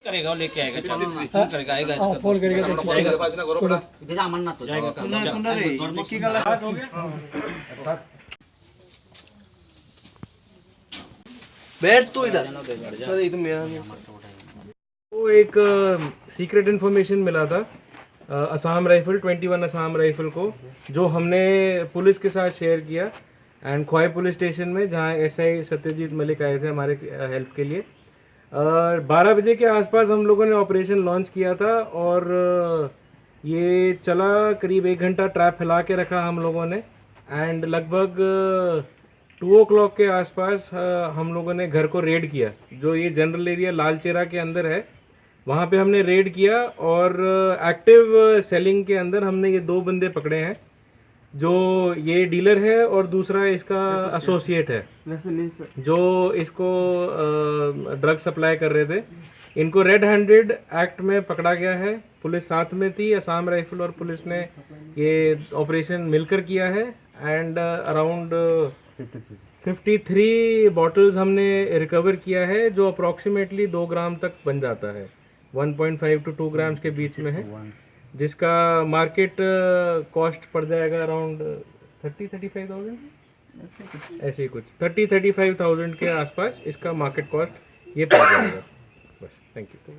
करेगा वो लेके आएगा फोन करेगा आएगा इसका फोन करेगा बैठ तू इधर। वो एक सीक्रेट इन्फॉर्मेशन मिला था असम राइफल 21 असम राइफल को, जो हमने पुलिस के साथ शेयर किया एंड खोए पुलिस स्टेशन में, जहां एसआई सत्यजीत मलिक आए थे हमारे हेल्प के लिए। 12 बजे के आसपास हम लोगों ने ऑपरेशन लॉन्च किया था और ये चला करीब 1 घंटा, ट्रैप फैला के रखा हम लोगों ने एंड लगभग 2 o'clock के आसपास हम लोगों ने घर को रेड किया, जो ये जनरल एरिया लालचेरा के अंदर है, वहाँ पे हमने रेड किया और एक्टिव सेलिंग के अंदर हमने ये 2 बंदे पकड़े हैं, जो ये डीलर है और दूसरा इसका एसोसिएट है जो इसको ड्रग सप्लाई कर रहे थे। इनको रेड हैंडेड एक्ट में पकड़ा गया है। पुलिस साथ में थी, असम राइफल और पुलिस ने ये ऑपरेशन मिलकर किया है एंड अराउंड 53 बॉटल्स हमने रिकवर किया है, जो अप्रॉक्सीमेटली 2 ग्राम तक बन जाता है, 1.5 to 2 ग्राम्स के बीच में है, जिसका मार्केट कॉस्ट पड़ जाएगा अराउंड 30-35,000 ऐसे ही कुछ 30-35,000 के आसपास इसका मार्केट कॉस्ट ये पड़ जाएगा। बस, थैंक यू।